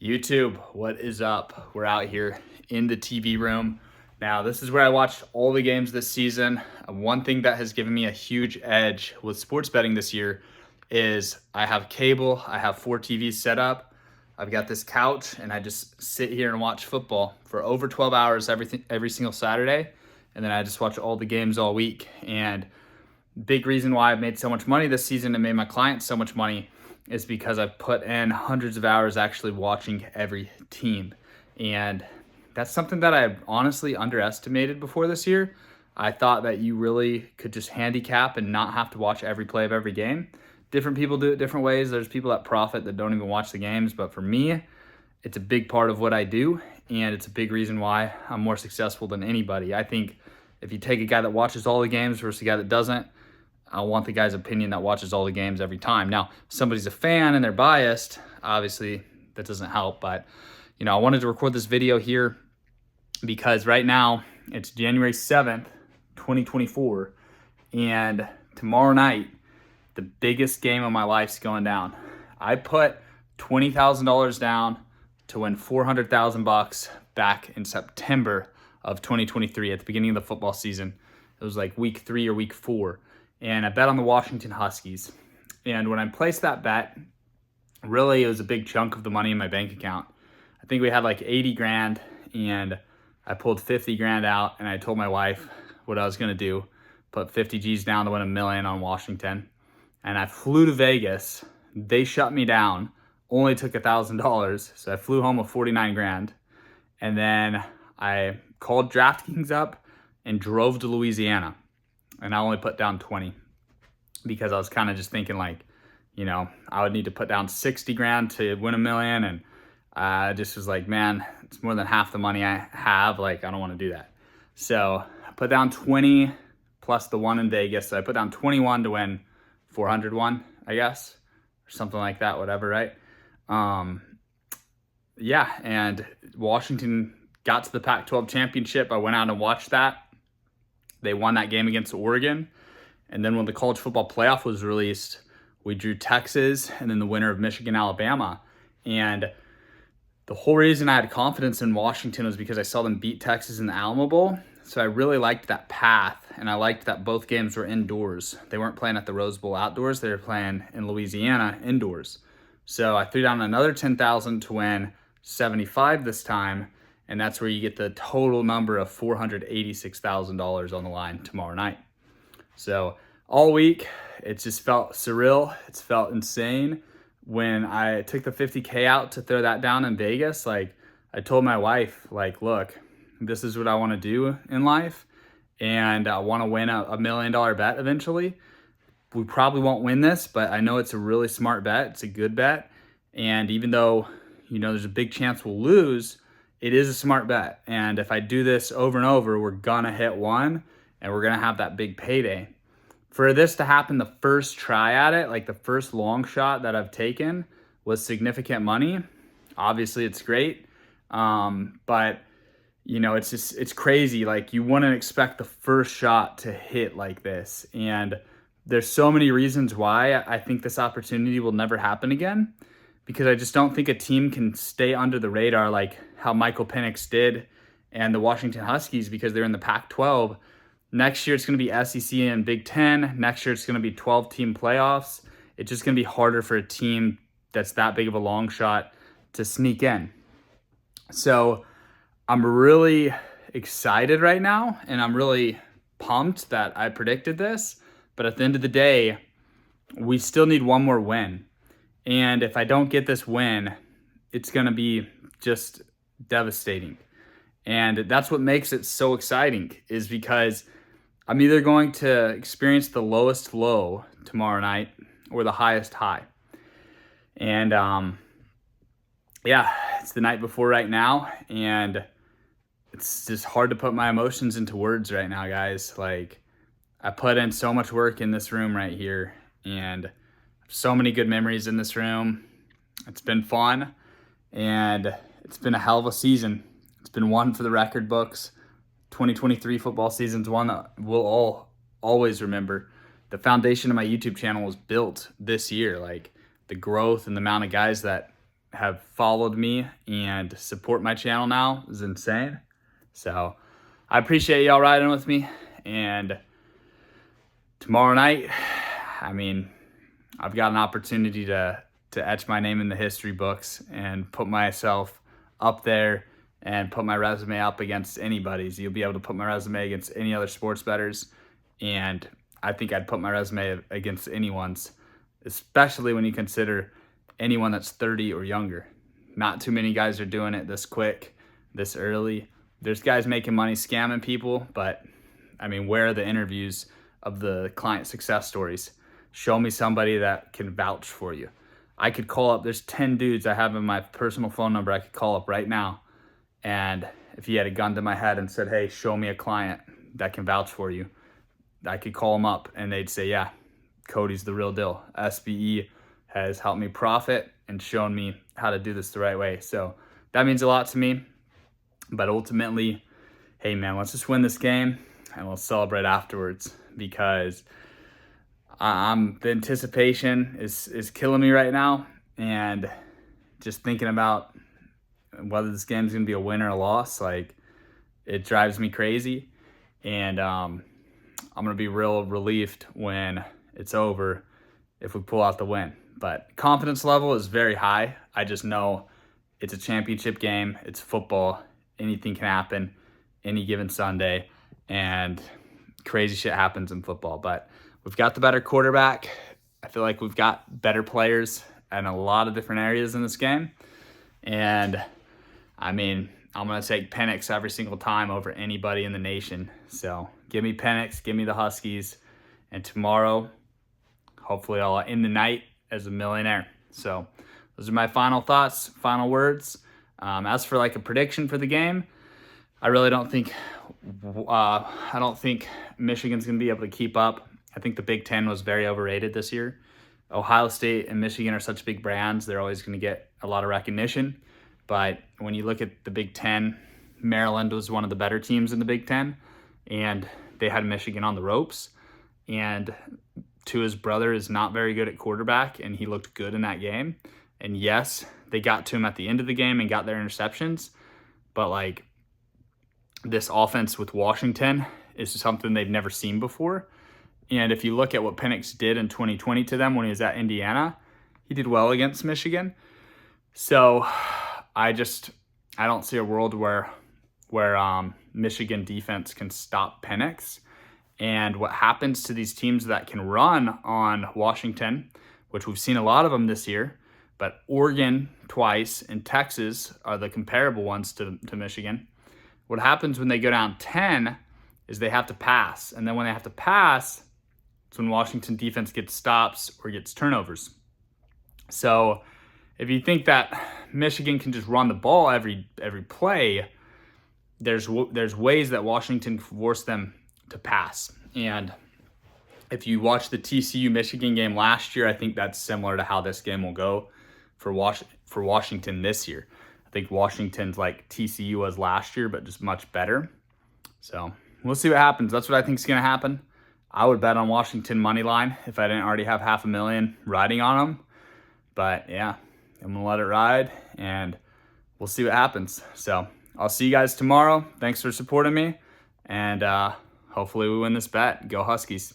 YouTube, what is up? We're out here in the TV room. Now, this is where I watched all the games this season. One thing that has given me a huge edge with sports betting this year is I have cable, I have 4 TVs set up, I've got this couch, and I just sit here and watch football for over 12 hours every single Saturday, and then I just watch all the games all week. And big reason why I've made so much money this season and made my clients so much money is because I've put in hundreds of hours actually watching every team. And that's something that I honestly underestimated before this year. I thought that you really could just handicap and not have to watch every play of every game. Different people do it different ways. There's people that profit that don't even watch the games. But for me, it's a big part of what I do. And it's a big reason why I'm more successful than anybody. I think if you take a guy that watches all the games versus a guy that doesn't, I want the guy's opinion that watches all the games every time. Now, somebody's a fan and they're biased, obviously that doesn't help, but I wanted to record this video here because right now it's January 7th, 2024, and tomorrow night, the biggest game of my life's going down. I put $20,000 down to win $400,000 back in September of 2023 at the beginning of the football season. It was like week 3 or week 4. And I bet on the Washington Huskies. And when I placed that bet, really it was a big chunk of the money in my bank account. I think we had like 80 grand, and I pulled 50 grand out, and I told my wife what I was going to do, put 50 G's down to win $1 million on Washington. And I flew to Vegas. They shut me down, only took $1,000. So I flew home with 49 grand. And then I called DraftKings up and drove to Louisiana. And I only put down 20 because I was kind of just thinking I would need to put down 60 grand to win $1 million. And I just was like, man, it's more than half the money I have. I don't want to do that. So I put down 20 plus the one in Vegas. So I put down 21 to win 401, I guess, or something like that, whatever, right? And Washington got to the Pac-12 championship. I went out and watched that. They won that game against Oregon. And then when the college football playoff was released, we drew Texas and then the winner of Michigan, Alabama. And the whole reason I had confidence in Washington was because I saw them beat Texas in the Alamo Bowl. So I really liked that path, and I liked that both games were indoors. They weren't playing at the Rose Bowl outdoors. They were playing in Louisiana indoors. So I threw down another $10,000 to win 75 this time. And that's where you get the total number of $486,000 on the line tomorrow night. So all week, it just felt surreal. It's felt insane. When I took the 50K out to throw that down in Vegas, I told my wife, look, this is what I want to do in life. And I want to win a $1 million bet eventually. We probably won't win this, but I know it's a really smart bet. It's a good bet. And even though, there's a big chance we'll lose, it is a smart bet. And if I do this over and over, we're going to hit one and we're going to have that big payday. For this to happen, the first try at it, the first long shot that I've taken was significant money. Obviously, it's great. But, it's crazy. You wouldn't expect the first shot to hit like this. And there's so many reasons why I think this opportunity will never happen again. Because I just don't think a team can stay under the radar like how Michael Penix did and the Washington Huskies, because they're in the Pac-12. Next year, it's going to be SEC and Big Ten. Next year, it's going to be 12-team playoffs. It's just going to be harder for a team that's that big of a long shot to sneak in. So I'm really excited right now, and I'm really pumped that I predicted this. But at the end of the day, we still need one more win. And if I don't get this win, it's going to be just devastating. And that's what makes it so exciting, is because I'm either going to experience the lowest low tomorrow night or the highest high. And it's the night before right now, and it's just hard to put my emotions into words right now, guys. I put in so much work in this room right here, and so many good memories in this room. It's been fun, and it's been a hell of a season. It's been one for the record books. 2023 football season's one that we'll all always remember. The foundation of my YouTube channel was built this year. The growth and the amount of guys that have followed me and support my channel now is insane. So I appreciate y'all riding with me. And tomorrow night, I mean, I've got an opportunity to etch my name in the history books and put myself up there and put my resume up against anybody's. You'll be able to put my resume against any other sports bettors, and I think I'd put my resume against anyone's, especially when you consider anyone that's 30 or younger. Not too many guys are doing it this quick, this early. There's guys making money scamming people, but I mean, where are the interviews of the client success stories? Show me somebody that can vouch for you. I could call up, there's 10 dudes I have in my personal phone number I could call up right now. And if you had a gun to my head and said, hey, show me a client that can vouch for you, I could call them up and they'd say, yeah, Cody's the real deal. SBE has helped me profit and shown me how to do this the right way. So that means a lot to me. But ultimately, hey man, let's just win this game and we'll celebrate afterwards, because the anticipation is killing me right now, and just thinking about whether this game's gonna be a win or a loss, like, it drives me crazy. And I'm gonna be real relieved when it's over if we pull out the win. But confidence level is very high. I just know it's a championship game, it's football, anything can happen any given Sunday, and crazy shit happens in football. But we've got the better quarterback. I feel like we've got better players in a lot of different areas in this game. And I mean, I'm going to take Penix every single time over anybody in the nation. So give me Penix, give me the Huskies. And tomorrow, hopefully I'll end the night as a millionaire. So those are my final thoughts, final words. As for like a prediction for the game, I really don't think Michigan's going to be able to keep up. I think the Big Ten was very overrated this year. Ohio State and Michigan are such big brands. They're always going to get a lot of recognition. But when you look at the Big Ten, Maryland was one of the better teams in the Big Ten, and they had Michigan on the ropes. And Tua's brother is not very good at quarterback, and he looked good in that game. And yes, they got to him at the end of the game and got their interceptions. But like, this offense with Washington is something they've never seen before. And if you look at what Penix did in 2020 to them when he was at Indiana, he did well against Michigan. So I don't see a world where Michigan defense can stop Penix. And what happens to these teams that can run on Washington, which we've seen a lot of them this year, but Oregon twice and Texas are the comparable ones to Michigan. What happens when they go down 10 is they have to pass. And then when they have to pass, it's when Washington defense gets stops or gets turnovers. So if you think that Michigan can just run the ball every play, there's ways that Washington forced them to pass. And if you watch the TCU-Michigan game last year, I think that's similar to how this game will go for Washington this year. I think Washington's like TCU was last year, but just much better. So we'll see what happens. That's what I think is going to happen. I would bet on Washington money line if I didn't already have $500,000 riding on them. But yeah, I'm going to let it ride, and we'll see what happens. So I'll see you guys tomorrow. Thanks for supporting me, and hopefully we win this bet. Go Huskies.